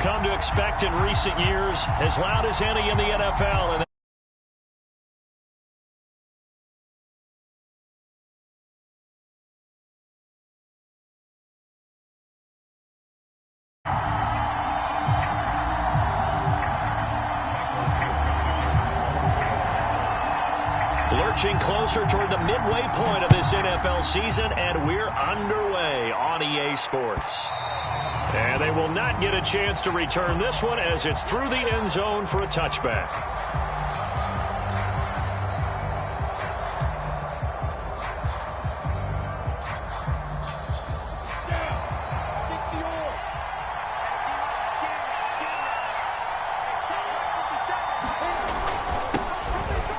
Come to expect in recent years, as loud as any in the NFL. And lurching closer toward the midway point of this NFL season, and we're underway on EA Sports. And they will not get a chance to return this one as it's through the end zone for a touchback.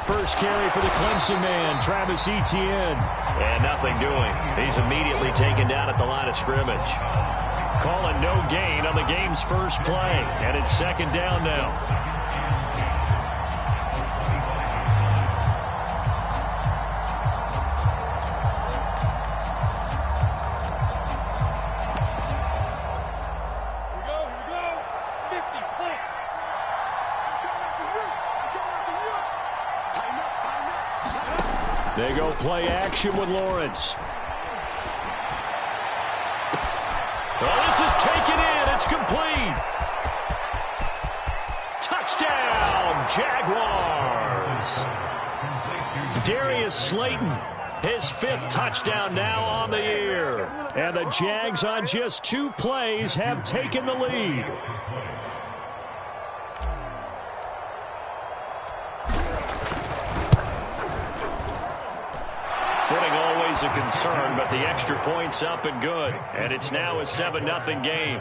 First carry for the Clemson man, Travis Etienne. And nothing doing. He's immediately taken down at the line of scrimmage. Calling no gain on the game's first play. And it's second down now. They go play action with Lawrence. Oh, this is taken in. It's complete. Touchdown, Jaguars. Darius Slayton, his 5th touchdown now on the year. And the Jags on just 2 plays have taken the lead. Footing always a concern, but the extra point's up and good. And it's now a 7-0 game.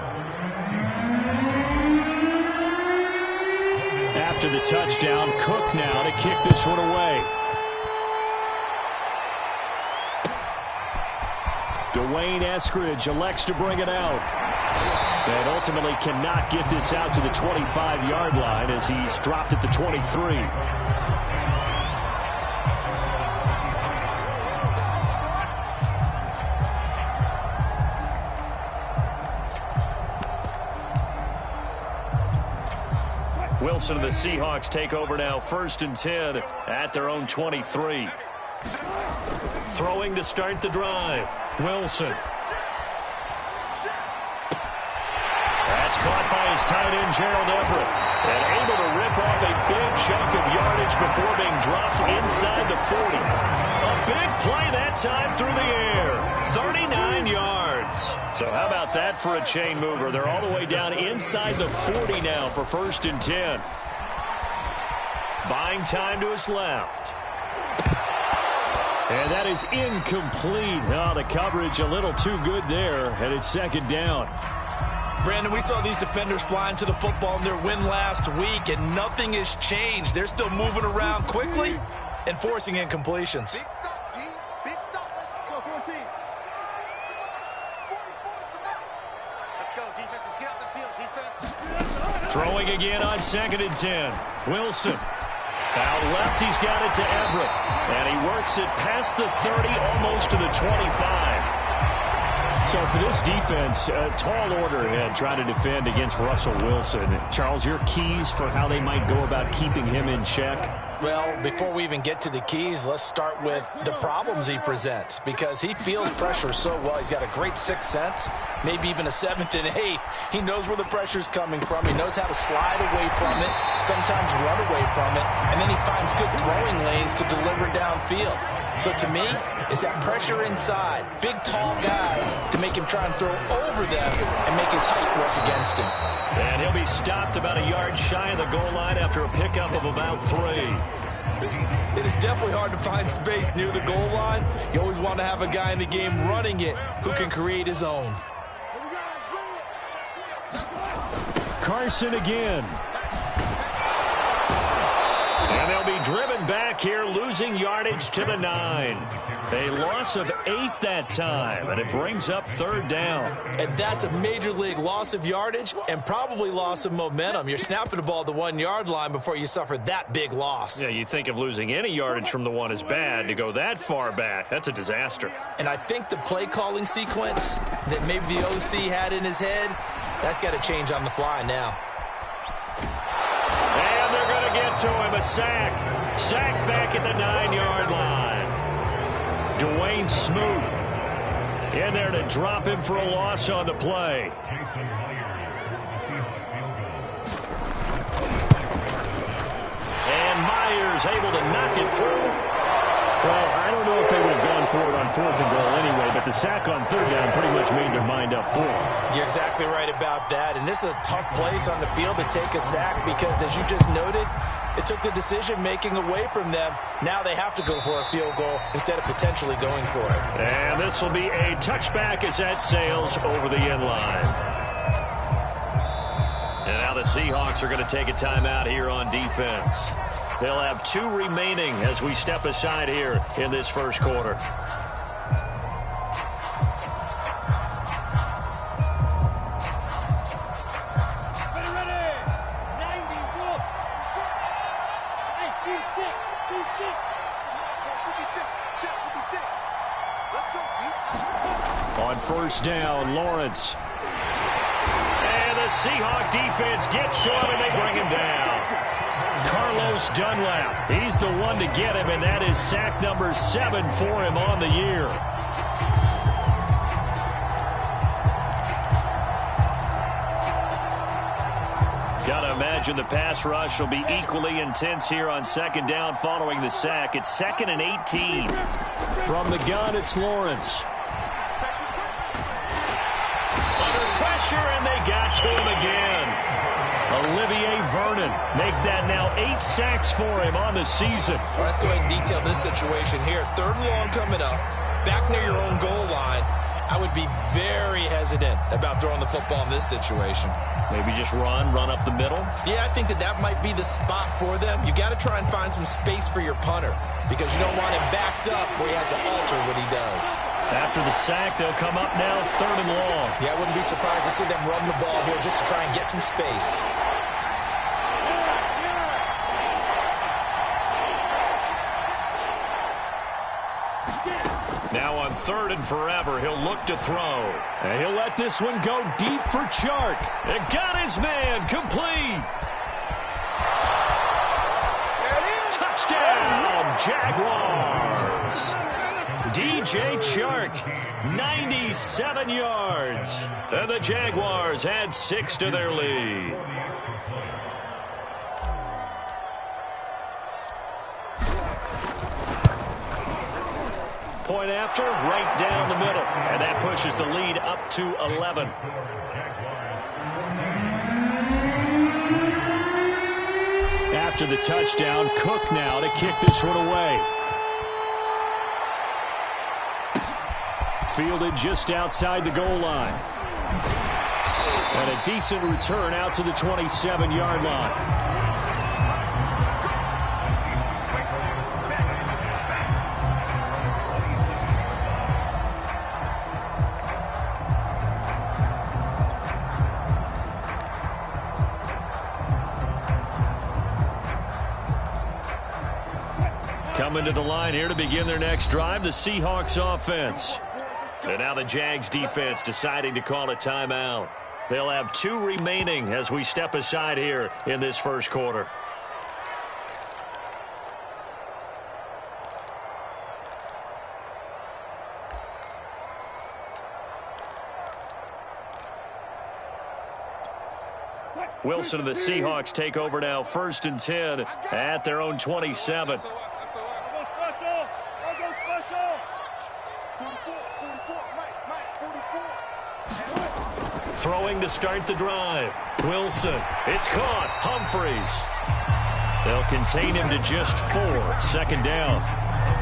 After the touchdown, Cook now to kick this one away. Dwayne Eskridge elects to bring it out. And ultimately cannot get this out to the 25-yard line as he's dropped at the 23. Wilson and the Seahawks take over now, 1st and 10 at their own 23. Throwing to start the drive. Wilson. That's caught by his tight end, Gerald Everett. And able to rip off a big chunk of yardage before being dropped inside the 40. A big play that time through the air. 39 yards. So how about that for a chain mover? They're all the way down inside the 40 now for 1st and 10. Buying time to his left. And that is incomplete. Oh, the coverage a little too good there, and it's 2nd down. Brandon, we saw these defenders fly into the football in their win last week, and nothing has changed. They're still moving around quickly and forcing incompletions. Big stuff, G. Big stuff. Let's go, 14. 44 Let's go, defense. Let's get out the field, defense. Throwing again on 2nd and 10. Wilson. Out left, he's got it to Everett. And he works it past the 30, almost to the 25. So for this defense, a tall order ahead trying to defend against Russell Wilson. Charles, your keys for how they might go about keeping him in check? Well, before we even get to the keys, let's start with the problems he presents, because he feels pressure so well. He's got a great 6th sense, maybe even a 7th and 8th. He knows where the pressure's coming from. He knows how to slide away from it, sometimes run away from it, and then he finds good throwing lanes to deliver downfield. So to me, it's that pressure inside, big, tall guys to make him try and throw over them and make his height work against him. And he'll be stopped about a yard shy of the goal line after a pickup of about 3. It is definitely hard to find space near the goal line. You always want to have a guy in the game running it who can create his own. Carson again. And they'll be driven back here, losing yardage to the 9. A loss of 8 that time, and it brings up 3rd down. And that's a major league loss of yardage and probably loss of momentum. You're snapping the ball at the 1-yard line before you suffer that big loss. Yeah, you think of losing any yardage from the 1 is bad. To go that far back, that's a disaster. And I think the play calling sequence that maybe the OC had in his head That's got to change on the fly now. And they're going to get to him. A sack. Sack back at the 9-yard line. Dwayne Smoot in there to drop him for a loss on the play. And Myers able to knock it through. Well, I don't know if they would have gone for it on 4th and goal anyway, but the sack on 3rd down pretty much made their mind up for it. You're exactly right about that. And this is a tough place on the field to take a sack because, as you just noted, it took the decision-making away from them. Now they have to go for a field goal instead of potentially going for it. And this will be a touchback as that sails over the end line. And now the Seahawks are going to take a timeout here on defense. They'll have 2 remaining as we step aside here in this first quarter. On 1st down, Lawrence. And the Seahawk defense gets to him and they bring him down. Carlos Dunlap, he's the one to get him, and that is sack number 7 for him on the year. Gotta imagine the pass rush will be equally intense here on 2nd down following the sack. It's 2nd and 18. From the gun, it's Lawrence. Under pressure, and they got to him again. Olivier Vernon make that now 8 sacks for him on the season. Well, let's go ahead and detail this situation here. 3rd and long coming up, back near your own goal line. I would be very hesitant about throwing the football in this situation. Maybe just run up the middle? Yeah, I think that might be the spot for them. You got to try and find some space for your punter because you don't want him backed up where he has to alter what he does. After the sack, they'll come up now 3rd and long. Yeah, I wouldn't be surprised to see them run the ball here just to try and get some space. Now on 3rd and forever, he'll look to throw. And he'll let this one go deep for Chark. And got his man complete. Touchdown, Jaguars. DJ Chark, 97 yards. And the Jaguars add 6 to their lead. Point after, right down the middle. And that pushes the lead up to 11. After the touchdown, Cook now to kick this one away. Fielded just outside the goal line. And a decent return out to the 27-yard line. Coming to the line here to begin their next drive, the Seahawks offense. And now the Jags defense deciding to call a timeout. They'll have 2 remaining as we step aside here in this first quarter. Wilson and the Seahawks take over now 1st and 10 at their own 27. Throwing to start the drive. Wilson. It's caught. Humphreys. They'll contain him to just 4. 2nd down.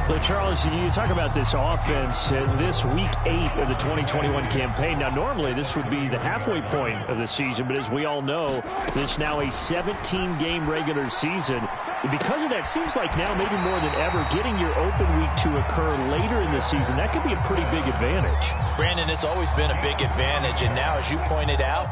Well, Charles, you talk about this offense this week 8 of the 2021 campaign. Now, normally this would be the halfway point of the season, but as we all know, this is now a 17-game regular season. And because of that, seems like now maybe more than ever, getting your open week to occur later in the season, that could be a pretty big advantage. Brandon, it's always been a big advantage, and now, as you pointed out,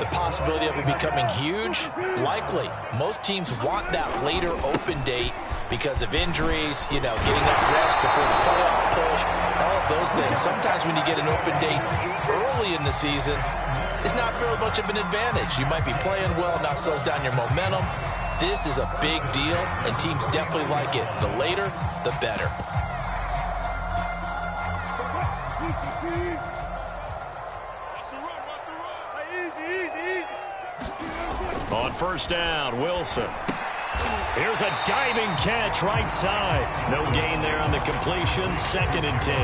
the possibility of it becoming huge, likely. Most teams want that later open date because of injuries, getting that rest before the playoff push, all of those things. Sometimes when you get an open date early in the season, is not very much of an advantage. You might be playing well, not slows down your momentum. This is a big deal, and teams definitely like it. The later, the better. On first down, Wilson. Here's a diving catch right side. No gain there on the completion. 2nd and 10.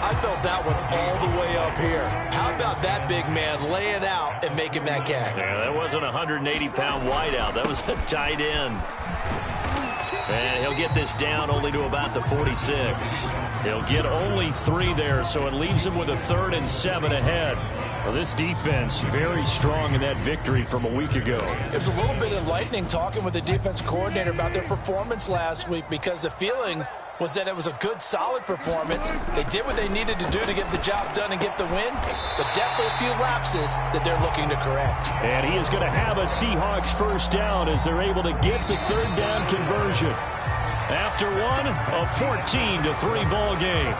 I felt that one all the way up here. How about that big man laying out and making that catch? Yeah, that wasn't a 180-pound wideout. That was a tight end. And he'll get this down only to about the 46. He'll get only 3 there, so it leaves him with a 3rd and 7 ahead. Well, this defense very strong in that victory from a week ago. It was a little bit enlightening talking with the defense coordinator about their performance last week, because the feeling was that it was a good, solid performance. They did what they needed to do to get the job done and get the win, but definitely a few lapses that they're looking to correct. And he is going to have a Seahawks first down as they're able to get the 3rd down conversion. After one, a 14-3 ball game.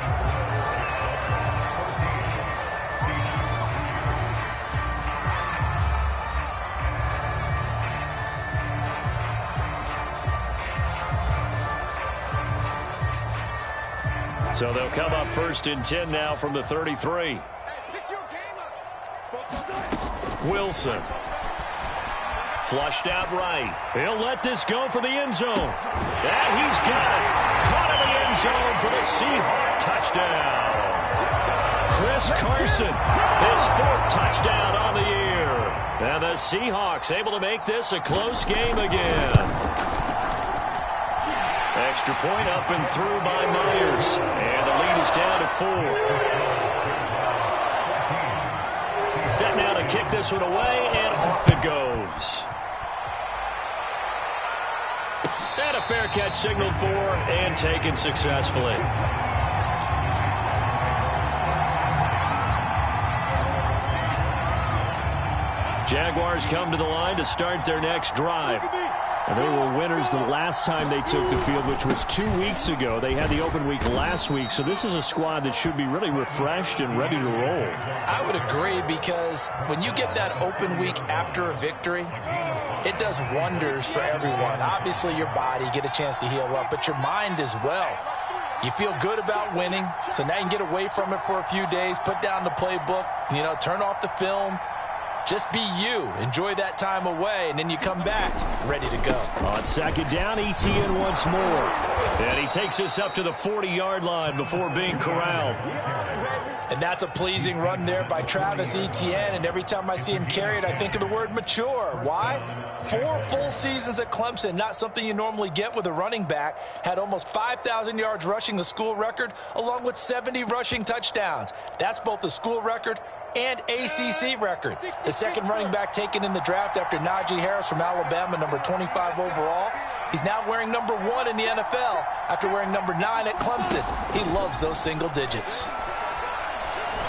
So they'll come up 1st and 10 now from the 33. Wilson. Flushed out right. He'll let this go for the end zone. And he's got it. Caught in the end zone for the Seahawks touchdown. Chris Carson, his 4th touchdown on the year. And the Seahawks able to make this a close game again. Extra point up and through by Myers. And the lead is down to 4. Set now to kick this one away, and off it goes. And a fair catch signaled for and taken successfully. Jaguars come to the line to start their next drive. And they were winners the last time they took the field, which was 2 weeks ago. They had the open week last week, so this is a squad that should be really refreshed and ready to roll. I would agree, because when you get that open week after a victory, it does wonders for everyone. Obviously, your body, get a chance to heal up, but your mind as well. You feel good about winning, so now you can get away from it for a few days, put down the playbook, turn off the film. Just be you. Enjoy that time away, and then you come back ready to go. On 2nd down, Etienne once more. And he takes us up to the 40-yard line before being corralled. And that's a pleasing run there by Travis Etienne, and every time I see him carry it, I think of the word mature. Why? 4 full seasons at Clemson, not something you normally get with a running back. Had almost 5,000 yards rushing, the school record, along with 70 rushing touchdowns. That's both the school record and ACC record. The 2nd running back taken in the draft after Najee Harris from Alabama, number 25 overall. He's now wearing number 1 in the NFL after wearing number 9 at Clemson. He loves those single digits.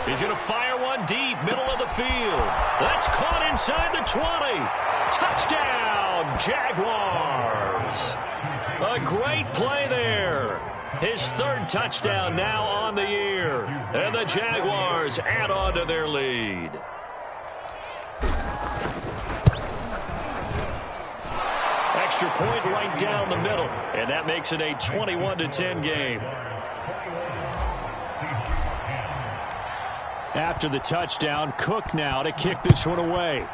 He's going to fire one deep, middle of the field. That's caught inside the 20. Touchdown, Jaguars. A great play there. His 3rd touchdown now on the year. And the Jaguars add on to their lead. Extra point right down the middle. And that makes it a 21-10 game. After the touchdown, Cook now to kick this one away.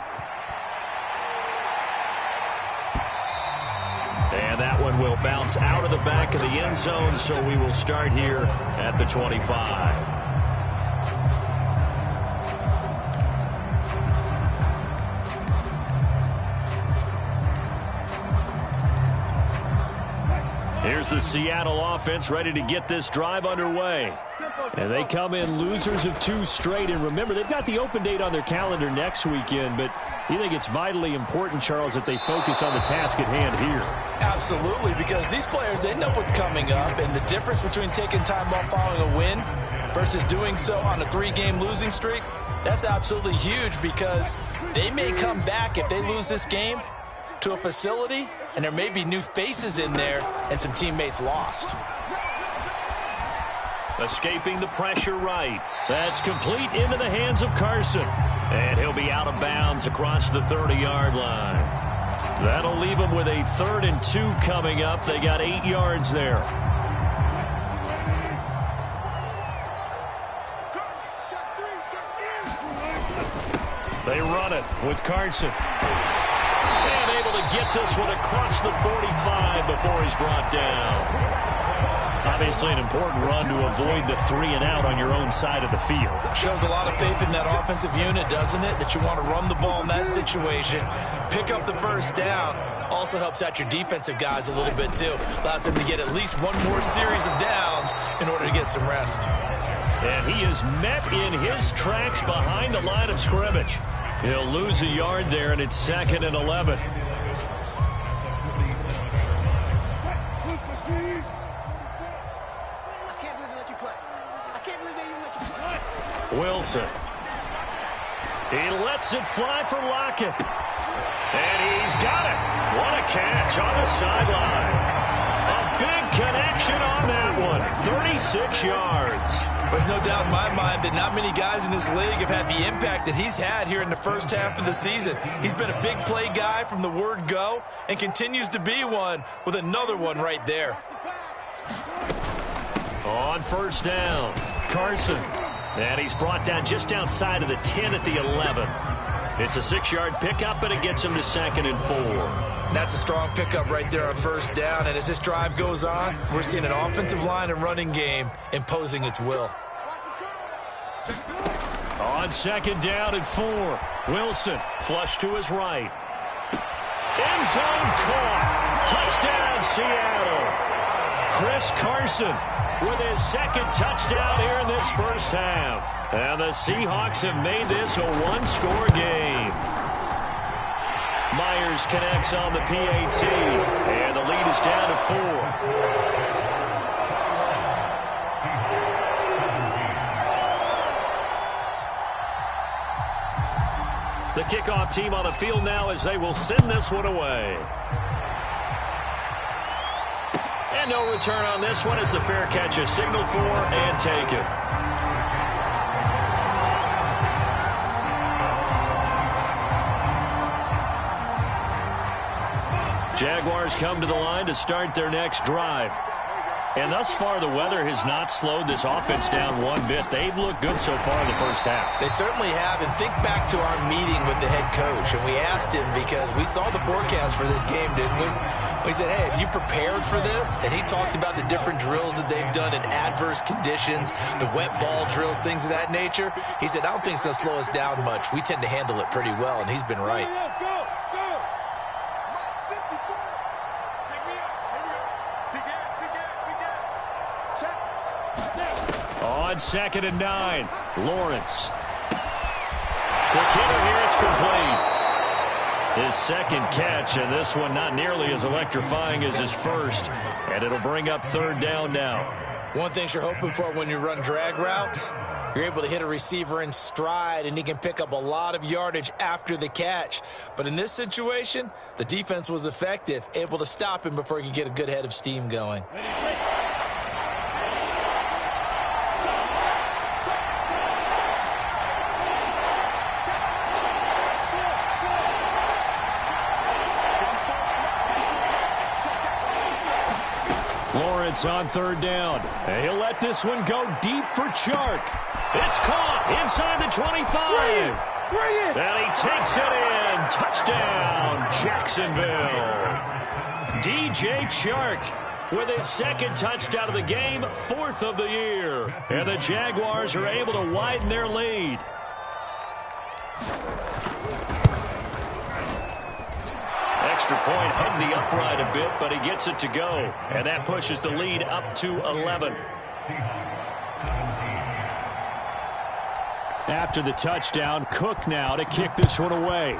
And that one will bounce out of the back of the end zone, so we will start here at the 25. Here's the Seattle offense ready to get this drive underway. And they come in losers of 2 straight. And remember, they've got the open date on their calendar next weekend, but you think it's vitally important, Charles, that they focus on the task at hand here. Absolutely, because these players, they know what's coming up, and the difference between taking time off following a win versus doing so on a 3-game losing streak, that's absolutely huge, because they may come back if they lose this game to a facility, and there may be new faces in there and some teammates lost. Escaping the pressure right. That's complete into the hands of Carson. And he'll be out of bounds across the 30-yard line. That'll leave them with a 3rd and 2 coming up. They got 8 yards there. They run it with Carson. And able to get this one across the 45 before he's brought down. Obviously an important run to avoid the 3 and out on your own side of the field. Shows a lot of faith in that offensive unit, doesn't it? That you want to run the ball in that situation. Pick up the first down. Also helps out your defensive guys a little bit too. Allows them to get at least one more series of downs in order to get some rest. And he is met in his tracks behind the line of scrimmage. He'll lose a yard there, and it's 2nd and 11. Wilson. He lets it fly for Lockett. And he's got it. What a catch on the sideline. A big connection on that one. 36 yards. There's no doubt in my mind that not many guys in this league have had the impact that he's had here in the first half of the season. He's been a big play guy from the word go and continues to be one with another one right there. On first down, Carson. And he's brought down just outside of the 10 at the 11. It's a 6-yard pickup, and it gets him to 2nd and 4. That's a strong pickup right there on first down. And as this drive goes on, we're seeing an offensive line and running game imposing its will. On 2nd down and 4, Wilson flush to his right. End zone caught. Touchdown, Seattle. Chris Carson with his 2nd touchdown here in this first half. And the Seahawks have made this a one-score game. Myers connects on the PAT, and the lead is down to 4. The kickoff team on the field now as they will send this one away. And no return on this one as the fair catch is signaled for and taken. Jaguars come to the line to start their next drive. And thus far, the weather has not slowed this offense down one bit. They've looked good so far in the first half. They certainly have. And think back to our meeting with the head coach. And we asked him because we saw the forecast for this game, didn't we? We said, hey, have you prepared for this? And he talked about the different drills that they've done in adverse conditions, the wet ball drills, things of that nature. He said, I don't think it's going to slow us down much. We tend to handle it pretty well, and he's been right. On 2nd and 9, Lawrence. The killer here, it's complete. His 2nd catch, and this one not nearly as electrifying as his first. And it'll bring up 3rd down now. One thing you're hoping for when you run drag routes, you're able to hit a receiver in stride, and he can pick up a lot of yardage after the catch. But in this situation, the defense was effective, able to stop him before he could get a good head of steam going. Lawrence on 3rd down. And he'll let this one go deep for Chark. It's caught inside the 25. Bring it! And he takes it in. Touchdown, Jacksonville. DJ Chark with his 2nd touchdown of the game, 4th of the year. And the Jaguars are able to widen their lead. Extra point hugged the upright a bit, but he gets it to go. And that pushes the lead up to 11. After the touchdown, Cook now to kick this one away.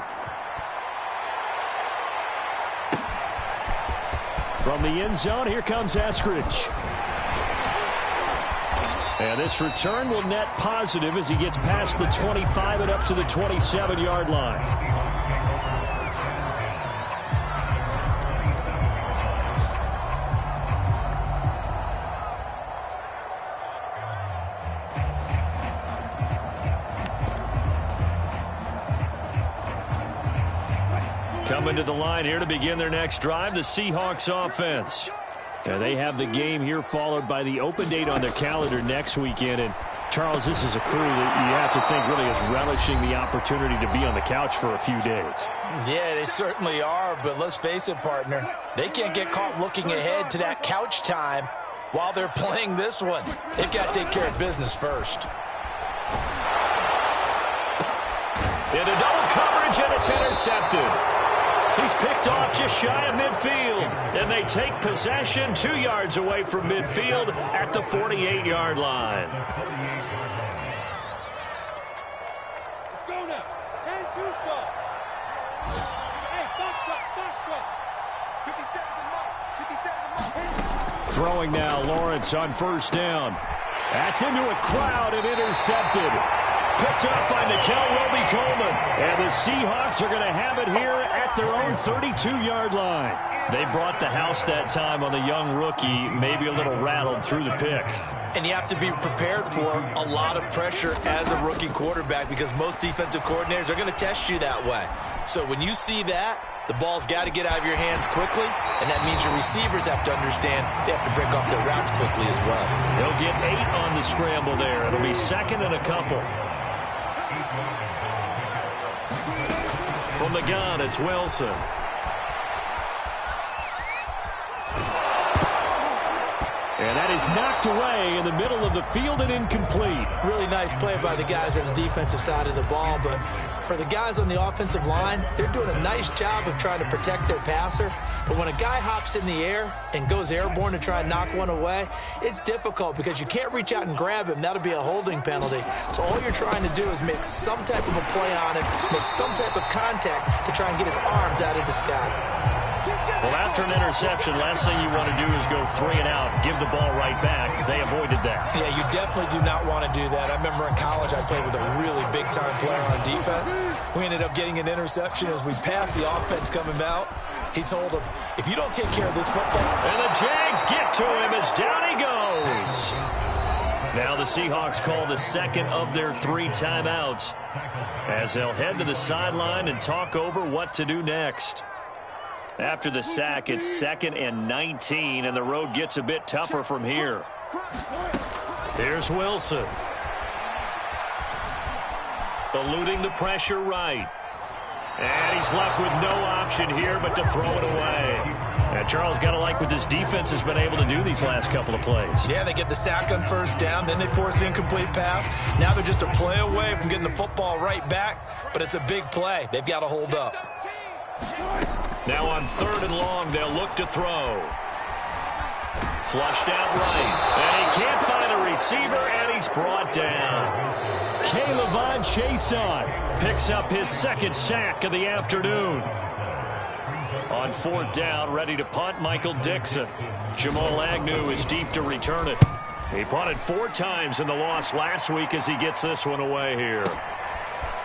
From the end zone, here comes Eskridge. And this return will net positive as he gets past the 25 and up to the 27-yard line. Coming to the line here to begin their next drive, the Seahawks offense. Yeah, they have the game here followed by the open date on their calendar next weekend. And, Charles, this is a crew that you have to think really is relishing the opportunity to be on the couch for a few days. Yeah, they certainly are, but let's face it, partner. They can't get caught looking ahead to that couch time while they're playing this one. They've got to take care of business first. Into double coverage, and it's intercepted. He's picked off just shy of midfield, and they take possession 2 yards away from midfield at the 48-yard line. Let's go now. 10-2 stop. Hey, foxtrot. 57 Throwing now, Lawrence on first down. That's into a crowd and intercepted. Picked up by Nickel Roby-Coleman. And the Seahawks are going to have it here at their own 32-yard line. They brought the house that time on the young rookie, maybe a little rattled through the pick. And you have to be prepared for a lot of pressure as a rookie quarterback because most defensive coordinators are going to test you that way. So when you see that, the ball's got to get out of your hands quickly, and that means your receivers have to understand they have to break off their routes quickly as well. They'll get 8 on the scramble there. It'll be second and a couple. From the gun, it's Wilson. And that is knocked away in the middle of the field and incomplete. Really nice play by the guys on the defensive side of the ball, but for the guys on the offensive line, they're doing a nice job of trying to protect their passer. But when a guy hops in the air and goes airborne to try and knock one away, it's difficult because you can't reach out and grab him. That'll be a holding penalty. So all you're trying to do is make some type of a play on him, make some type of contact to try and get his arms out of the sky. Well, after an interception, last thing you want to do is go 3 and out, give the ball right back. They avoided that. Yeah, you definitely do not want to do that. I remember in college I played with a really big-time player on defense. We ended up getting an interception as we passed the offense coming out. He told him, if you don't take care of this football... And the Jags get to him as down he goes. Now the Seahawks call the second of their 3 timeouts as they'll head to the sideline and talk over what to do next. After the sack, it's 2nd and 19, and the road gets a bit tougher from here. Here's Wilson. Eluding the pressure right. And he's left with no option here but to throw it away. And Charles, got to like what this defense has been able to do these last couple of plays. Yeah, they get the sack on first down, then they force the incomplete pass. Now they're just a play away from getting the football right back, but it's a big play. They've got to hold up. Now on 3rd and long, they'll look to throw. Flushed out right. And he can't find a receiver, and he's brought down. K'Lavon Chaisson picks up his 2nd sack of the afternoon. On 4th down, ready to punt, Michael Dixon. Jamal Agnew is deep to return it. He punted 4 times in the loss last week as he gets this one away here.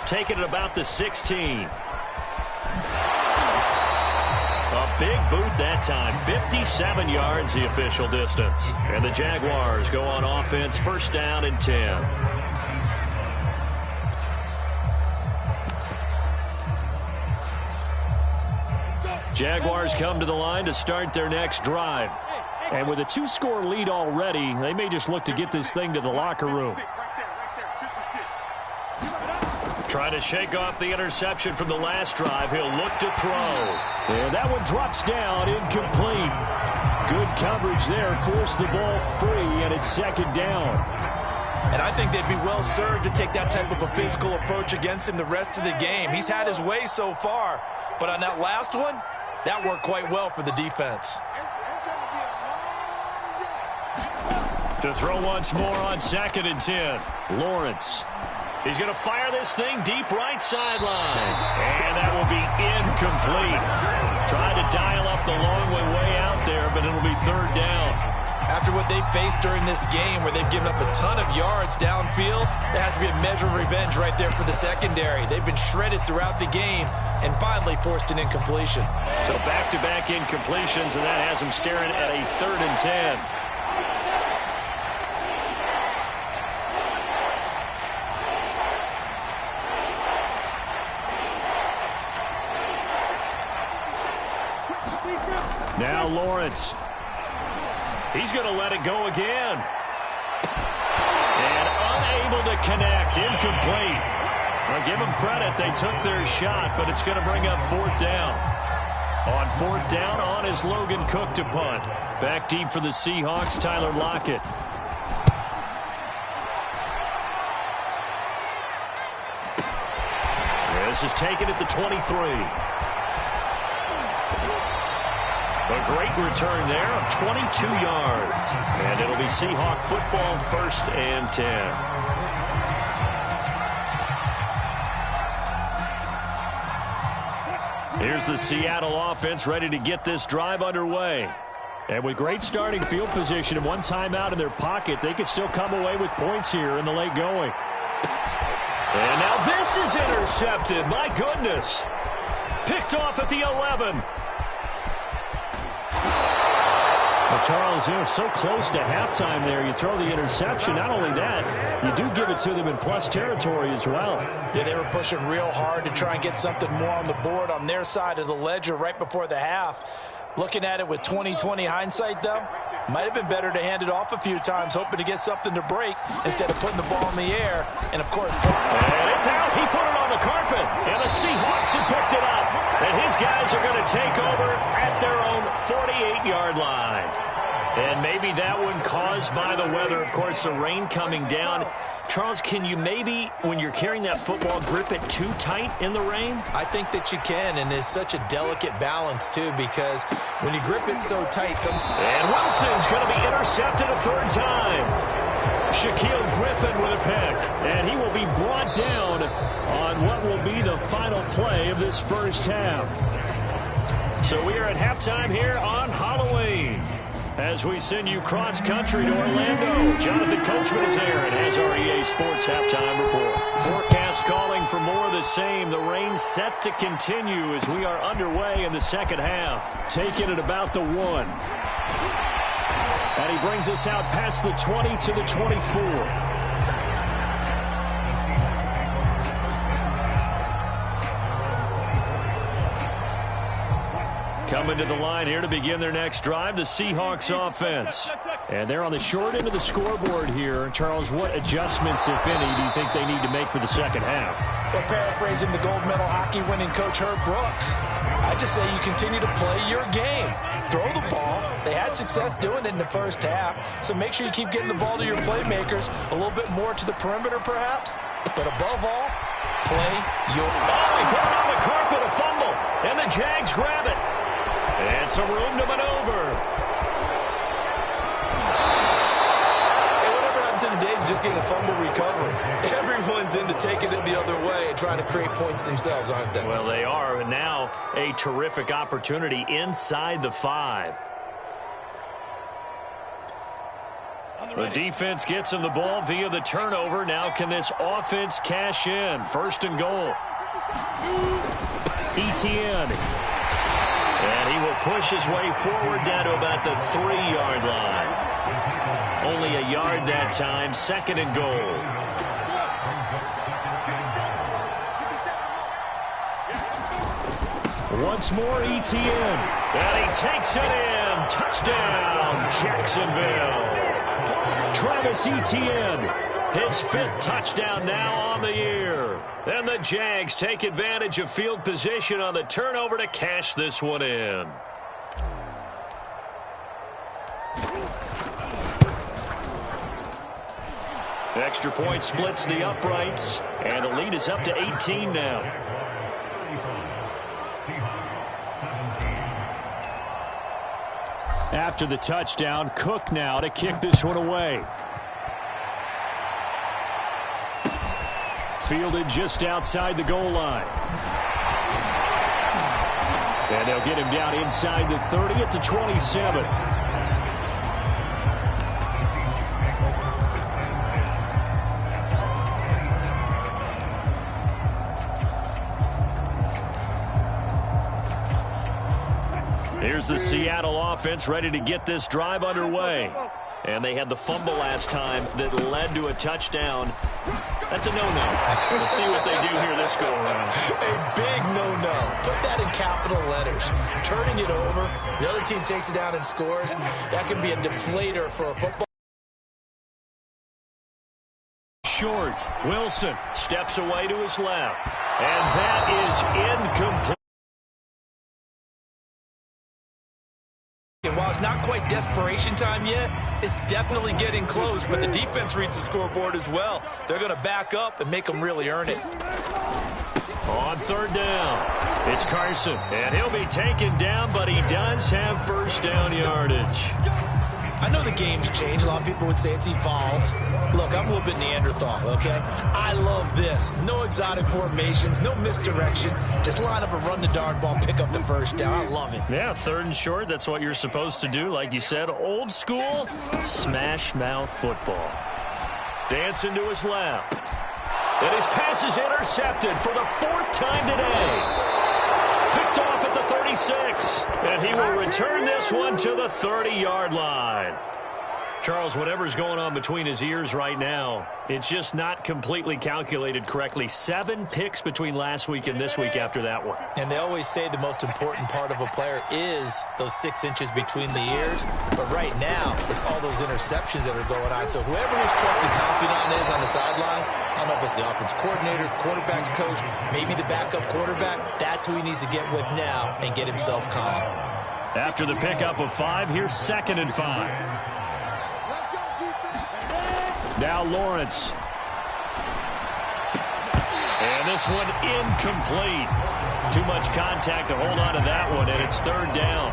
Taking it about the 16. A big boot that time. 57 yards the official distance. And the Jaguars go on offense, 1st down and 10. Jaguars come to the line to start their next drive. And with a 2-score lead already, they may just look to get this thing to the locker room. Trying to shake off the interception from the last drive. He'll look to throw. And that one drops down, incomplete. Good coverage there. Forced the ball free, and it's 2nd down. And I think they'd be well served to take that type of a physical approach against him the rest of the game. He's had his way so far, but on that last one, that worked quite well for the defense. To throw once more on 2nd and 10. Lawrence. He's going to fire this thing deep right sideline. And that will be incomplete. Tried to dial up the long way out there, but it'll be 3rd down. After what they faced during this game where they've given up a ton of yards downfield, there has to be a measure of revenge right there for the secondary. They've been shredded throughout the game and finally forced an incompletion. So back-to-back incompletions, and that has them staring at a 3rd and 10. Now Lawrence. He's going to let it go again. And unable to connect. Incomplete. Well, give them credit. They took their shot, but it's going to bring up fourth down. On fourth down, on is Logan Cook to punt. Back deep for the Seahawks, Tyler Lockett. This is taken at the 23. A great return there of 22 yards. And it'll be Seahawk football, 1st and 10. Here's the Seattle offense ready to get this drive underway. And with great starting field position and one timeout in their pocket, they could still come away with points here in the late going. And now this is intercepted. My goodness. Picked off at the 11. Well, Charles, so close to halftime there. You throw the interception. Not only that, you do give it to them in plus territory as well. Yeah, they were pushing real hard to try and get something more on the board on their side of the ledger right before the half. Looking at it with 20/20 hindsight, though, might have been better to hand it off a few times, hoping to get something to break instead of putting the ball in the air. And, of course, and it's out. He put it on the carpet, and the Seahawks have picked it up. And his guys are going to take over at their own 48-yard line. And maybe that one caused by the weather. Of course, the rain coming down. Charles, can you maybe, when you're carrying that football, grip it too tight in the rain? I think that you can, and it's such a delicate balance, too, because when you grip it so tight... And Wilson's going to be intercepted a third time. Shaquille Griffin with a pick. And he will be brought down on what will be the final play of this first half. So we are at halftime here on Halloween, as we send you cross-country to Orlando. Jonathan Coachman is there and has our EA Sports Halftime Report. Forecast calling for more of the same. The rain set to continue as we are underway in the second half. Taking it about the 1. And he brings us out past the 20 to the 24. Coming to the line here to begin their next drive, the Seahawks offense. And they're on the short end of the scoreboard here. Charles, what adjustments, if any, do you think they need to make for the second half? Well, paraphrasing the gold medal hockey winning coach Herb Brooks, I just say you continue to play your game. Throw the ball. They had success doing it in the first half, so make sure you keep getting the ball to your playmakers, a little bit more to the perimeter perhaps, but above all, play your game. Oh, he put it on the carpet, a fumble, and the Jags grab it. And some room to maneuver. Hey, whatever happened to the days of just getting a fumble recovery? Everyone's into taking it the other way and trying to create points themselves, aren't they? Well, they are, and now a terrific opportunity inside the 5. The defense gets him the ball via the turnover. Now can this offense cash in? 1st and goal. Etienne. And he will push his way forward down to about the 3-yard line. Only a yard that time. 2nd and goal. Once more, Etienne. And he takes it in. Touchdown, Jacksonville. Travis Etienne. His 5th touchdown now on the year. And the Jags take advantage of field position on the turnover to cash this one in. Extra point splits the uprights, and the lead is up to 18 now. After the touchdown, Cook now to kick this one away. Fielded just outside the goal line. And they'll get him down inside the 30 at the 27. Here's the Seattle offense ready to get this drive underway. And they had the fumble last time that led to a touchdown. That's a no-no. We'll see what they do here this go-around. A big no-no. Put that in capital letters. Turning it over, the other team takes it down and scores. That can be a deflator for a football. Short. Wilson steps away to his left. And that is incomplete. And while it's not quite desperation time yet, it's definitely getting close, but the defense reads the scoreboard as well. They're going to back up and make them really earn it. On third down, it's Carson, and he'll be taken down, but he does have first down yardage. I know the game's changed. A lot of people would say it's evolved. Look, I'm a little bit Neanderthal, okay? I love this. No exotic formations, no misdirection. Just line up and run the dart ball and pick up the first down. I love it. Yeah, third and short, that's what you're supposed to do. Like you said, old school, smash mouth football. Dancing to his left. And his pass is intercepted for the fourth time today. Picked off at the 36. And he will return this one to the 30-yard line. Charles, whatever's going on between his ears right now, it's just not completely calculated correctly. 7 picks between last week and this week after that one. And they always say the most important part of a player is those 6 inches between the ears. But right now, it's all those interceptions that are going on. So whoever his trusted confidant is on the sidelines, I don't know if it's the offense coordinator, quarterback's coach, maybe the backup quarterback, that's who he needs to get with now and get himself calm. After the pickup of 5, here's 2nd and 5. Now Lawrence. And this one incomplete. Too much contact to hold on to that one, and it's third down.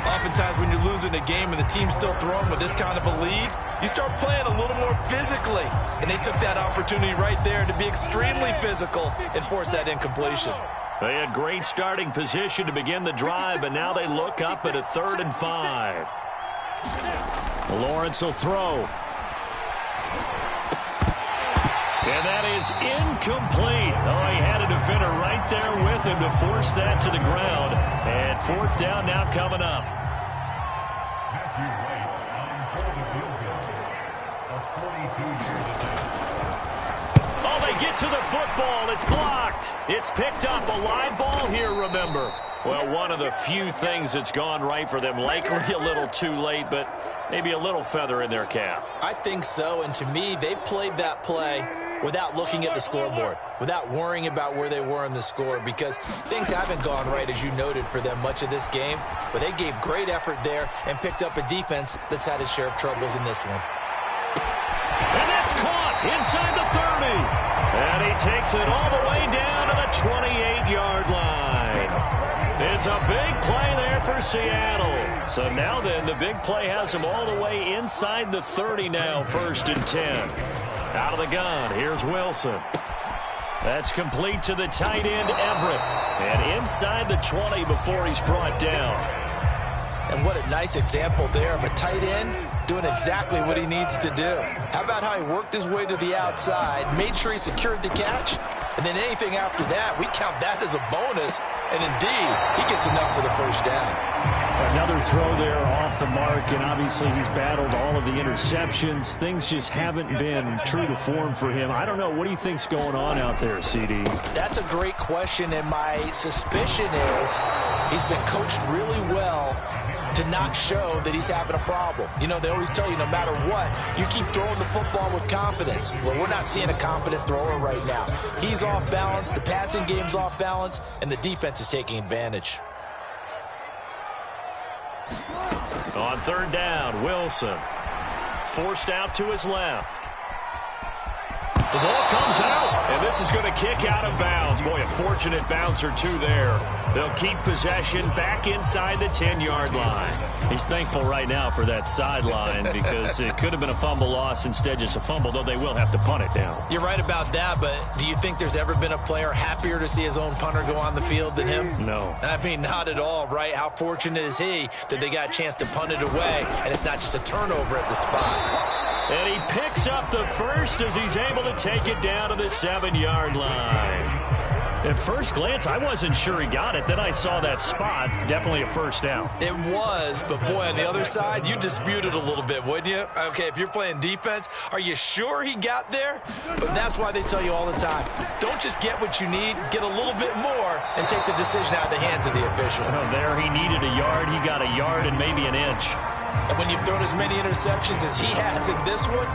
Oftentimes when you're losing a game and the team's still throwing with this kind of a lead, you start playing a little more physically. And they took that opportunity right there to be extremely physical and force that incompletion. They had great starting position to begin the drive, but now they look up at a 3rd and 5. Lawrence will throw. And that is incomplete. Oh, he had a defender right there with him to force that to the ground. And 4th down now coming up. Oh, they get to the football. It's blocked. It's picked up. A live ball here, remember. Well, one of the few things that's gone right for them. Likely a little too late, but maybe a little feather in their cap. I think so, and to me, they played that play without looking at the scoreboard, without worrying about where they were in the score, because things haven't gone right, as you noted, for them much of this game. But they gave great effort there and picked up a defense that's had its share of troubles in this one. And that's caught inside the 30. And he takes it all the way down to the 28-yard line. It's a big play there for Seattle. So now then, the big play has him all the way inside the 30 now, 1st and 10. Out of the gun, here's Wilson. That's complete to the tight end, Everett. And inside the 20 before he's brought down. And what a nice example there of a tight end doing exactly what he needs to do. How about how he worked his way to the outside, made sure he secured the catch, and then anything after that, we count that as a bonus. And indeed, he gets enough for the first down. Another throw there off the mark, and obviously he's battled all of the interceptions. Things just haven't been true to form for him. I don't know. What do you think's going on out there, CD? That's a great question, and my suspicion is he's been coached really well to not show that he's having a problem. You know, they always tell you no matter what, you keep throwing the football with confidence. Well, we're not seeing a confident thrower right now. He's off balance, the passing game's off balance, and the defense is taking advantage. On 3rd down, Wilson. Forced out to his left. The ball comes out, and this is going to kick out of bounds. Boy, a fortunate bounce or two there. They'll keep possession back inside the 10-yard line. He's thankful right now for that sideline because it could have been a fumble loss, instead just a fumble, though they will have to punt it down. You're right about that, but do you think there's ever been a player happier to see his own punter go on the field than him? No. I mean, not at all, right? How fortunate is he that they got a chance to punt it away, and it's not just a turnover at the spot. And he picks up the first as he's able to take it down to the 7-yard line. At first glance, I wasn't sure he got it. Then I saw that spot. Definitely a first down. It was, but boy, on the other side, you disputed a little bit, wouldn't you? Okay, if you're playing defense, are you sure he got there? But that's why they tell you all the time, don't just get what you need, get a little bit more and take the decision out of the hands of the officials. Well, there he needed a yard. He got a yard and maybe an inch. And when you've thrown as many interceptions as he has in this one,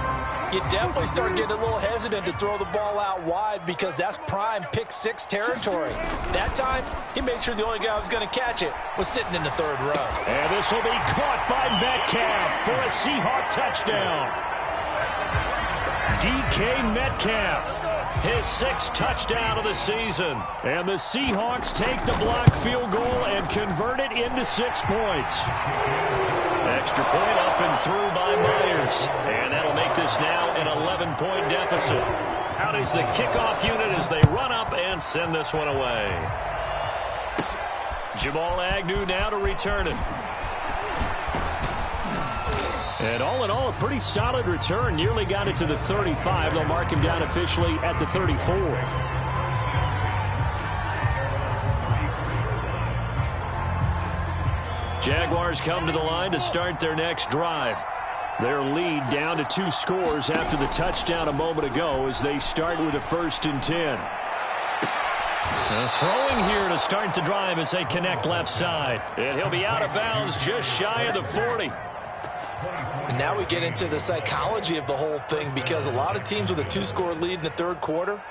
you definitely start getting a little hesitant to throw the ball out wide because that's prime pick six territory. That time, he made sure the only guy who was going to catch it was sitting in the third row. And this will be caught by Metcalf for a Seahawk touchdown. DK Metcalf, his sixth touchdown of the season. And the Seahawks take the block field goal and convert it into 6 points. Extra point up and through by Myers. And that'll make this now an 11-point deficit. Out is the kickoff unit as they run up and send this one away. Jamal Agnew now to return it. And all in all, a pretty solid return. Nearly got it to the 35. They'll mark him down officially at the 34. Jaguars come to the line to start their next drive. Their lead down to 2 scores after the touchdown a moment ago as they start with a 1st and 10. Throwing here to start the drive as they connect left side. And he'll be out of bounds just shy of the 40. And now we get into the psychology of the whole thing because a lot of teams with a 2-score lead in the third quarter,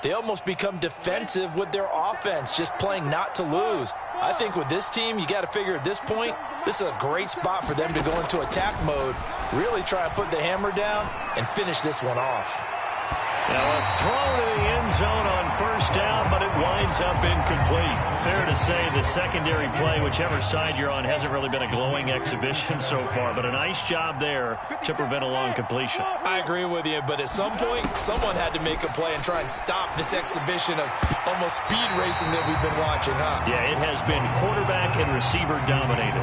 they almost become defensive with their offense, just playing not to lose. I think with this team, you got to figure at this point, this is a great spot for them to go into attack mode, really try to put the hammer down and finish this one off. Now a throw to the end zone on 1st down, but it winds up incomplete. Fair to say the secondary play, whichever side you're on, hasn't really been a glowing exhibition so far, but a nice job there to prevent a long completion. I agree with you, but at some point, someone had to make a play and try and stop this exhibition of almost speed racing that we've been watching, huh? Yeah, it has been quarterback and receiver dominated.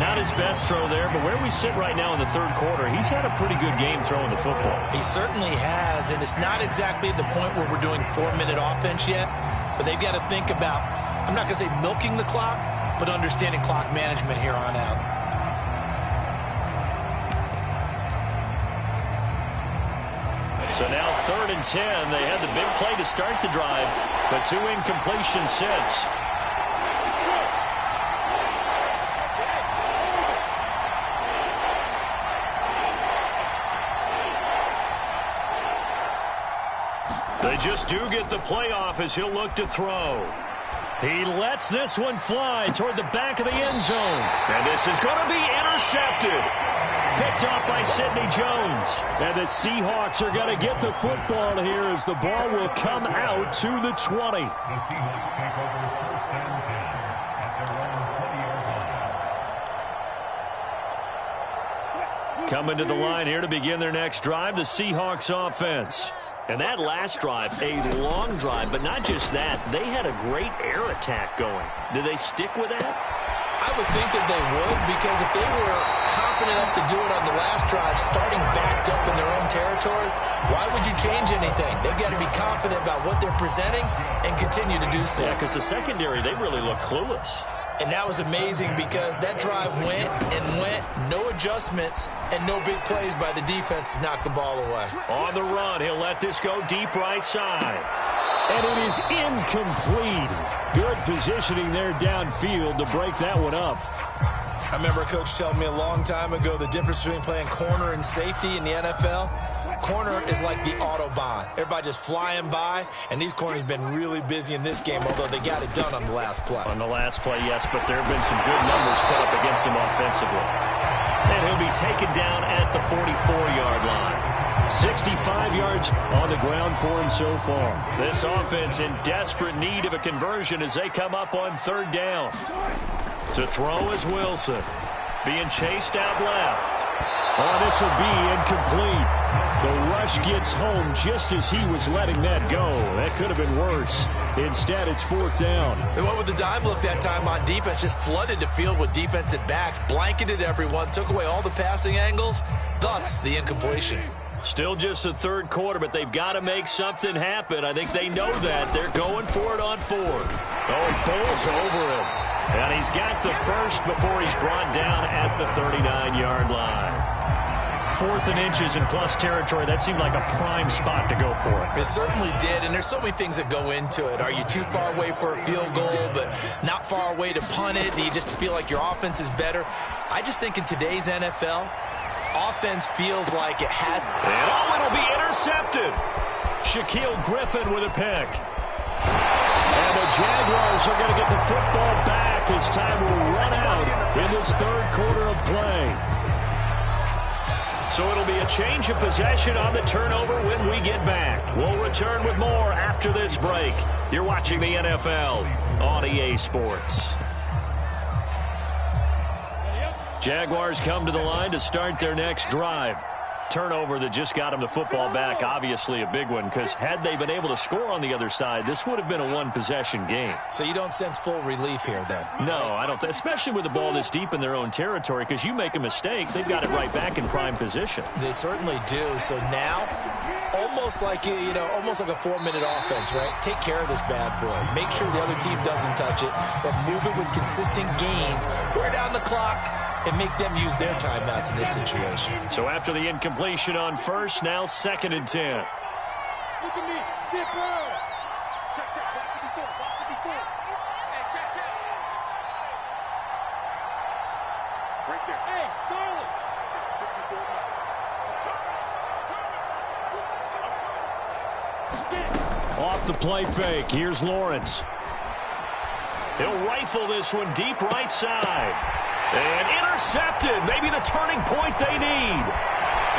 Not his best throw there, but where we sit right now in the third quarter, he's had a pretty good game throwing the football. He certainly has, and it's not exactly at the point where we're doing 4-minute offense yet, but they've got to think about, I'm not going to say milking the clock, but understanding clock management here on out. So now 3rd and 10. They had the big play to start the drive, but 2 incompletions since. They just do get the playoff as he'll look to throw. He lets this one fly toward the back of the end zone. And this is going to be intercepted. Picked off by Sidney Jones. And the Seahawks are going to get the football here as the ball will come out to the 20. Coming to the line here to begin their next drive, the Seahawks offense. And that last drive, a long drive, but not just that. They had a great air attack going. Do they stick with that? I would think that they would, because if they were confident enough to do it on the last drive, starting backed up in their own territory, why would you change anything? They've got to be confident about what they're presenting and continue to do so. Yeah, because the secondary, they really look clueless. And that was amazing because that drive went and went, no adjustments, and no big plays by the defense to knock the ball away. On the run, he'll let this go deep right side. And it is incomplete. Good positioning there downfield to break that one up. I remember a coach telling me a long time ago the difference between playing corner and safety in the NFL. Corner is like the Autobahn. Everybody just flying by, and these corners have been really busy in this game, although they got it done on the last play. On the last play, yes, but there have been some good numbers put up against him offensively. And he'll be taken down at the 44-yard line. 65 yards on the ground for him so far. This offense in desperate need of a conversion as they come up on 3rd down. To throw is Wilson. Being chased out left. Oh, this will be incomplete. The rush gets home just as he was letting that go. That could have been worse. Instead, it's 4th down. They went with the dive look that time on defense, just flooded the field with defensive backs, blanketed everyone, took away all the passing angles, thus the incompletion. Still just the third quarter, but they've got to make something happen. I think they know that. They're going for it on fourth. Oh, bowls over him. And he's got the first before he's brought down at the 39-yard line. 4th and inches in plus territory. That seemed like a prime spot to go for it. It certainly did, and there's so many things that go into it. Are you too far away for a field goal, but not far away to punt it? Do you just feel like your offense is better? I just think in today's NFL, offense feels like it had... And it'll be intercepted. Shaquille Griffin with a pick. And the Jaguars are going to get the football back as time will run out in this third quarter of play. So it'll be a change of possession on the turnover when we get back. We'll return with more after this break. You're watching the NFL on EA Sports. Jaguars come to the line to start their next drive. Turnover that just got them the football back, obviously a big one, because had they been able to score on the other side, this would have been a one-possession game. So you don't sense full relief here, then? No, I don't, especially with the ball this deep in their own territory, because you make a mistake, they've got it right back in prime position. They certainly do. So now, almost like almost like a 4-minute offense, right? Take care of this bad boy. Make sure the other team doesn't touch it, but move it with consistent gains. Wear down the clock and make them use their timeouts in this situation. So after the incompletion on first, now 2nd and 10. Look at me. Zipper. Check, check. Watch the before. Watch the before. Hey, check, check. Right there. Hey, Charlie. Off the play fake. Here's Lawrence. He'll rifle this one deep right side. And intercepted. Maybe the turning point they need.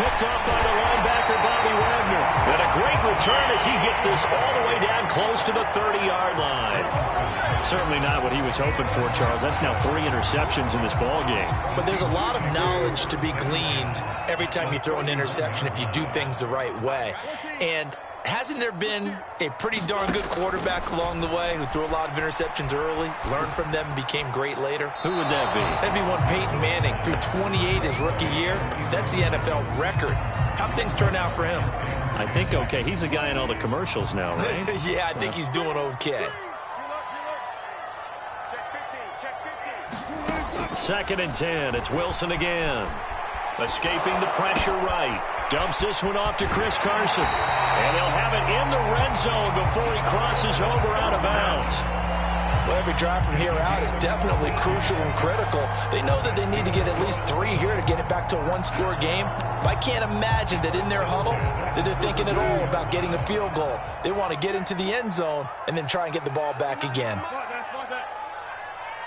Picked up by the linebacker, Bobby Wagner. And a great return as he gets this all the way down close to the 30-yard line. Certainly not what he was hoping for, Charles. That's now 3 interceptions in this ball game. But there's a lot of knowledge to be gleaned every time you throw an interception if you do things the right way. And hasn't there been a pretty darn good quarterback along the way who threw a lot of interceptions early, learned from them, and became great later? Who would that be? That'd be one Peyton Manning. Threw 28 his rookie year. That's the NFL record. How'd things turn out for him? I think okay. He's a guy in all the commercials now, right? Yeah, I think he's doing okay. Check 15. 2nd and 10. It's Wilson again. Escaping the pressure right. Dumps this one off to Chris Carson. And they'll have it in the red zone before he crosses over out of bounds. Well, every drive from here out is definitely crucial and critical. They know that they need to get at least 3 here to get it back to a one-score game. But I can't imagine that in their huddle that they're thinking at all about getting a field goal. They want to get into the end zone and then try and get the ball back again.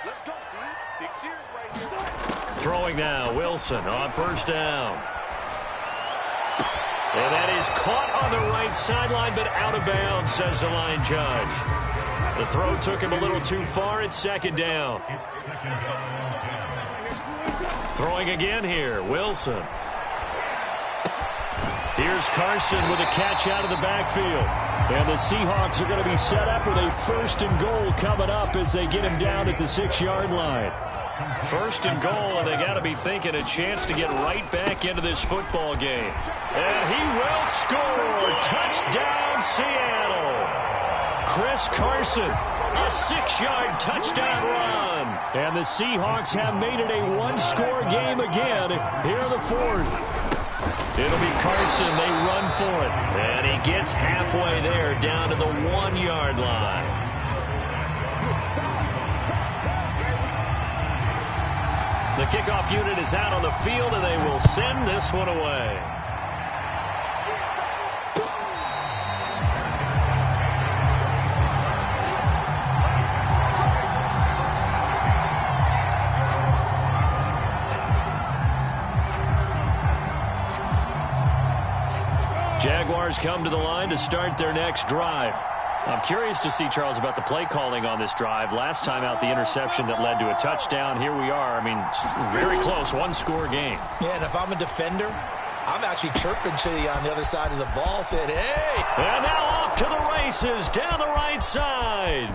Let's go, dude. Big Sears right here. Throwing now, Wilson on first down. And that is caught on the right sideline, but out of bounds, says the line judge. The throw took him a little too far. It's 2nd down. Throwing again here, Wilson. Here's Carson with a catch out of the backfield. And the Seahawks are going to be set up with a 1st and goal coming up as they get him down at the 6-yard line. 1st and goal, and they got to be thinking a chance to get right back into this football game. And he will score. Touchdown, Seattle. Chris Carson, a 6-yard touchdown run. And the Seahawks have made it a one-score game again here in the 4th. It'll be Carson. They run for it. And he gets halfway there down to the 1-yard line. The kickoff unit is out on the field, and they will send this one away. Jaguars come to the line to start their next drive. I'm curious to see, Charles, about the play calling on this drive. Last time out, the interception that led to a touchdown. Here we are. I mean, very close, one-score game. Yeah, and if I'm a defender, I'm actually chirping to you on the other side of the ball, saying, hey! And now off to the races, down the right side.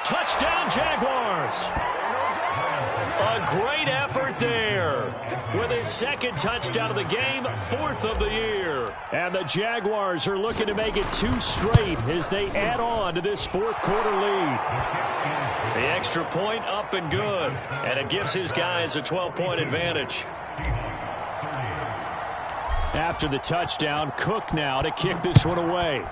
Touchdown, Jaguars. A a great effort there. With his second touchdown of the game, 4th of the year. And the Jaguars are looking to make it 2 straight as they add on to this 4th quarter lead. The extra point up and good. And it gives his guys a 12-point advantage. After the touchdown, Cook now to kick this one away.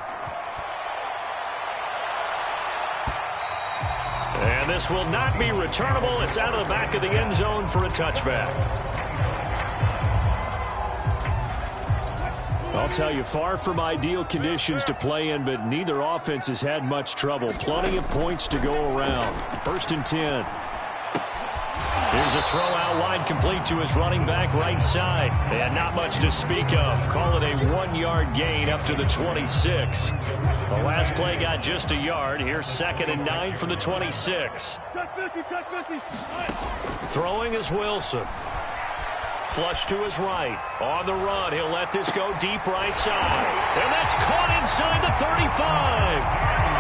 And this will not be returnable. It's out of the back of the end zone for a touchback. I'll tell you, far from ideal conditions to play in, but neither offense has had much trouble. Plenty of points to go around. 1st and 10. Here's a throw out wide, complete to his running back right side. And not much to speak of. Call it a 1-yard gain up to the 26. The last play got just a yard. Here's 2nd and 9 from the 26. Throwing is Wilson. Flush to his right. On the run, he'll let this go deep right side. And that's caught inside the 35.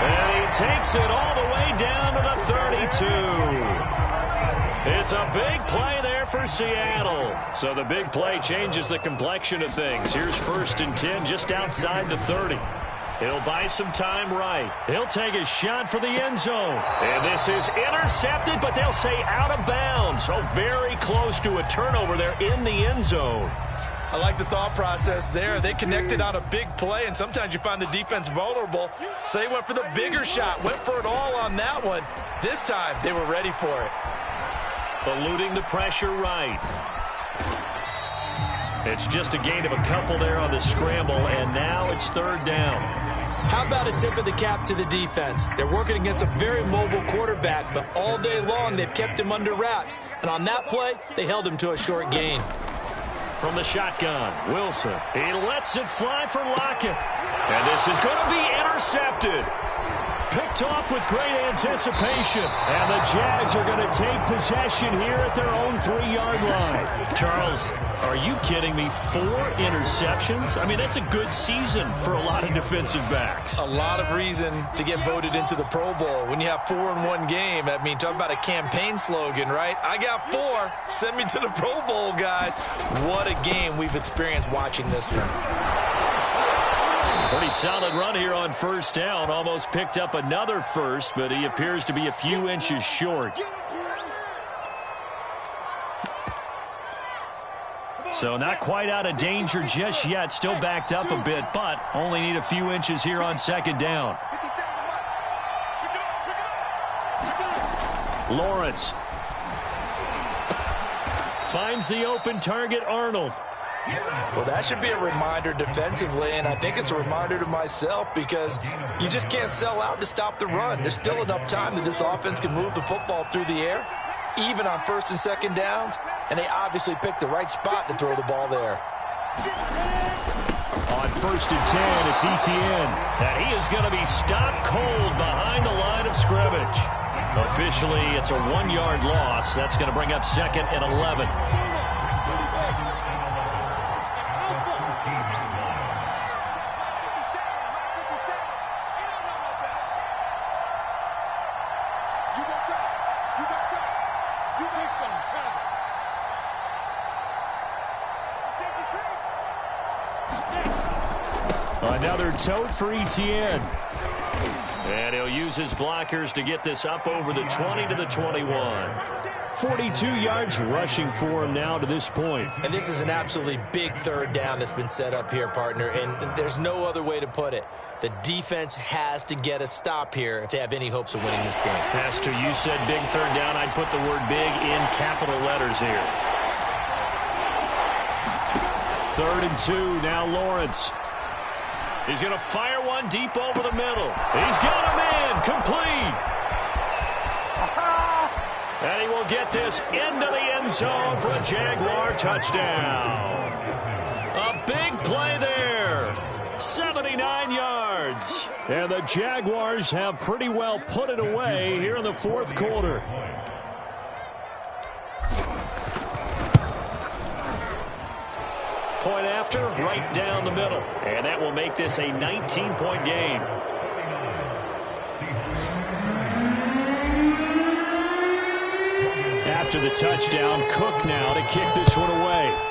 And he takes it all the way down to the 32. It's a big play there for Seattle. So the big play changes the complexion of things. Here's 1st and 10 just outside the 30. He'll buy some time right. He'll take a shot for the end zone. And this is intercepted, but they'll say out of bounds. So very close to a turnover there in the end zone. I like the thought process there. They connected on a big play, and sometimes you find the defense vulnerable. So they went for the bigger shot, went for it all on that one. This time, they were ready for it. Eluding the pressure right. It's just a gain of a couple there on the scramble, and now it's 3rd down. How about a tip of the cap to the defense? They're working against a very mobile quarterback, but all day long they've kept him under wraps. And on that play, they held him to a short gain. From the shotgun, Wilson. He lets it fly for Lockett. And this is going to be intercepted. Picked off with great anticipation. And the Jags are going to take possession here at their own 3-yard line. Charles, are you kidding me? 4 interceptions? I mean, that's a good season for a lot of defensive backs. A lot of reason to get voted into the Pro Bowl. When you have 4 in one game, I mean, talk about a campaign slogan, right? I got 4. Send me to the Pro Bowl, guys. What a game we've experienced watching this one. Pretty solid run here on 1st down. Almost picked up another first, but he appears to be a few inches short. So not quite out of danger just yet. Still backed up a bit, but only need a few inches here on 2nd down. Lawrence finds the open target, Arnold. Well, that should be a reminder defensively, and I think it's a reminder to myself because you just can't sell out to stop the run. There's still enough time that this offense can move the football through the air, even on 1st and 2nd downs, and they obviously picked the right spot to throw the ball there. On 1st and 10, it's Etienne. And he is going to be stopped cold behind the line of scrimmage. Officially, it's a 1-yard loss. That's going to bring up 2nd and 11. Another tote for Etienne. And he'll use his blockers to get this up over the 20 to the 21. 42 yards rushing for him now to this point. And this is an absolutely big 3rd down that's been set up here, partner, and there's no other way to put it. The defense has to get a stop here if they have any hopes of winning this game. Pastor, you said big 3rd down. I'd put the word big in capital letters here. 3rd and 2, now Lawrence. He's going to fire one deep over the middle. He's got him in, complete. And he will get this into the end zone for a Jaguar touchdown. A big play there. 79 yards. And the Jaguars have pretty well put it away here in the 4th quarter. Point after, right down the middle. And that will make this a 19-point game. after the touchdown. Cook now to kick this one away.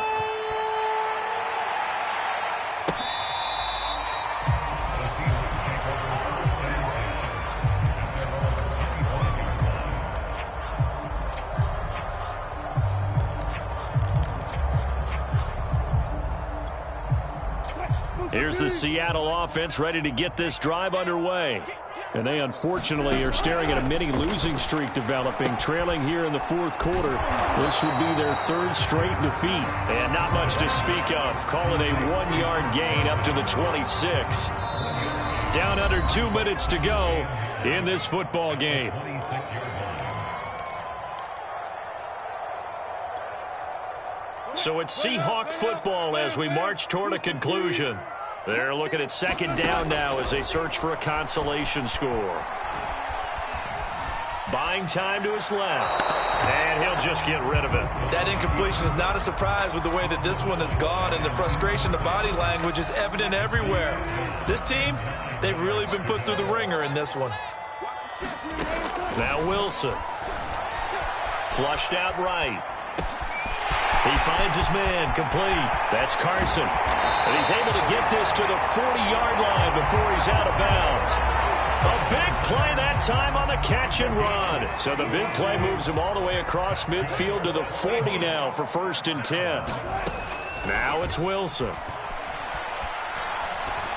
Here's the Seattle offense ready to get this drive underway. And they unfortunately are staring at a mini losing streak developing, trailing here in the fourth quarter. This would be their third straight defeat. And not much to speak of. Call it a 1-yard gain up to the 26. Down under 2 minutes to go in this football game. So it's Seahawk football as we march toward a conclusion. They're looking at second down now as they search for a consolation score. Buying time to his left. And he'll just get rid of it. That incompletion is not a surprise with the way that this one has gone, and the frustration, the body language is evident everywhere. This team, they've really been put through the ringer in this one. Now Wilson. Flushed out right. He finds his man complete. That's Carson. And he's able to get this to the 40-yard line before he's out of bounds. A big play that time on the catch and run. So the big play moves him all the way across midfield to the 40 now for 1st and 10. Now it's Wilson.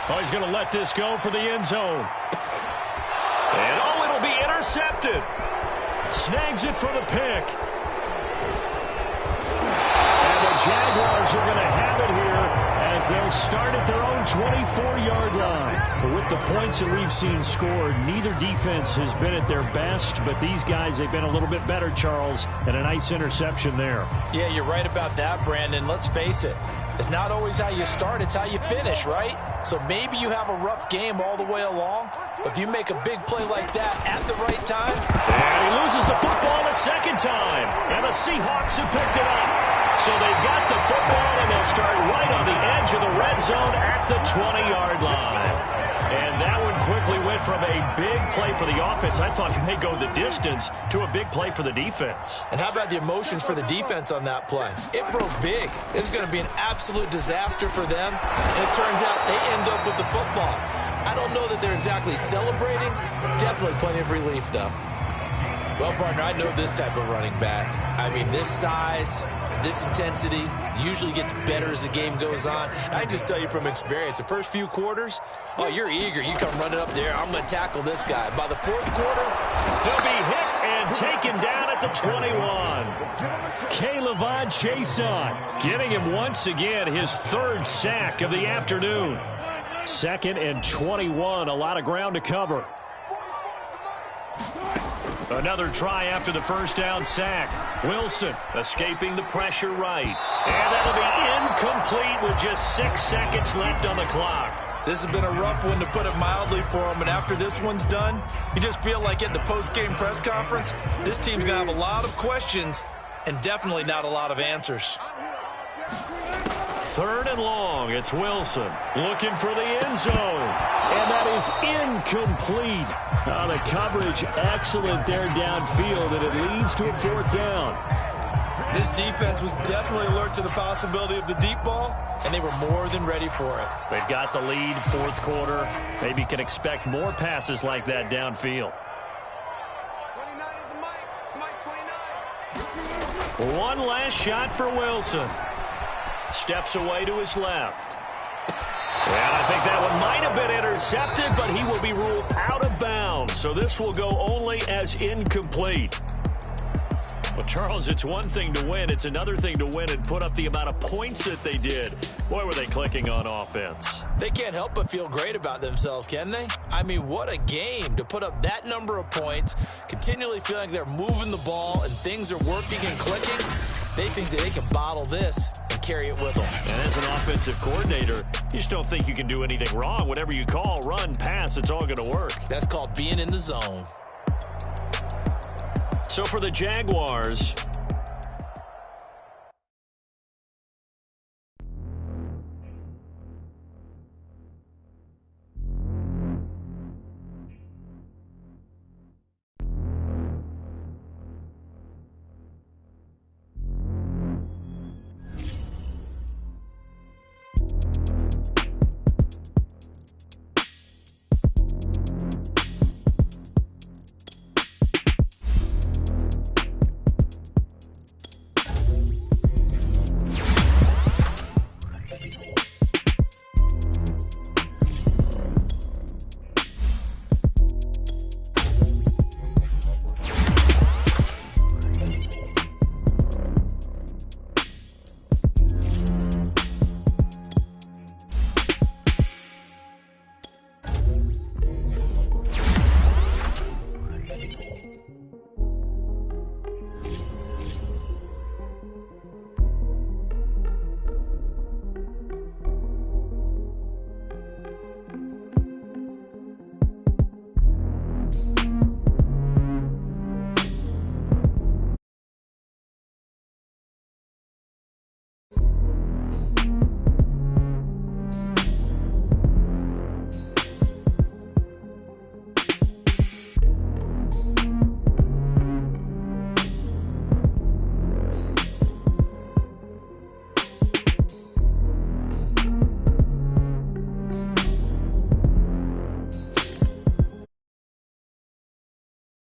Oh, he's going to let this go for the end zone. And oh, it'll be intercepted. Snags it for the pick. Jaguars are going to have it here as they'll start at their own 24-yard line. But with the points that we've seen scored, neither defense has been at their best, but these guys, they've been a little bit better, Charles, and a nice interception there. Yeah, you're right about that, Brandon. Let's face it. It's not always how you start, it's how you finish, right? So maybe you have a rough game all the way along, but if you make a big play like that at the right time. And he loses the football a second time, and the Seahawks have picked it up. So they've got the football, and they'll start right on the edge of the red zone at the 20-yard line. And that one quickly went from a big play for the offense, I thought it may go the distance, to a big play for the defense. And how about the emotions for the defense on that play? It broke big. It was going to be an absolute disaster for them, and it turns out they end up with the football. I don't know that they're exactly celebrating. Definitely plenty of relief, though. Well, partner, I know this type of running back. I mean, this size, this intensity usually gets better as the game goes on. I can just tell you from experience, the first few quarters, oh, you're eager. You come running up there. I'm going to tackle this guy. By the fourth quarter, he'll be hit and taken down at the 21. K'Lavon Chaisson getting him once again his third sack of the afternoon. 2nd and 21, a lot of ground to cover. Another try after the first down sack. Wilson escaping the pressure right. And that'll be incomplete with just 6 seconds left on the clock. This has been a rough one, to put it mildly, for him. And after this one's done, you just feel like at the post-game press conference, this team's going to have a lot of questions and definitely not a lot of answers. 3rd and long. It's Wilson looking for the end zone. And that is incomplete. The coverage excellent there downfield, and it leads to a 4th down. This defense was definitely alert to the possibility of the deep ball, and they were more than ready for it. They've got the lead, 4th quarter. Maybe can expect more passes like that downfield. 29 is the Mike. 29. One last shot for Wilson. Steps away to his left. And I think that one might have been intercepted, but he will be ruled out of bounds. So this will go only as incomplete. Well, Charles, it's one thing to win. It's another thing to win and put up the amount of points that they did. Boy, were they clicking on offense. they can't help but feel great about themselves, can they? I mean, what a game to put up that number of points, continually feeling like they're moving the ball and things are working and clicking. They think that they can bottle this and carry it with them. And as an offensive coordinator, you just don't think you can do anything wrong. Whatever you call, run, pass, it's all going to work. That's called being in the zone. So for the Jaguars,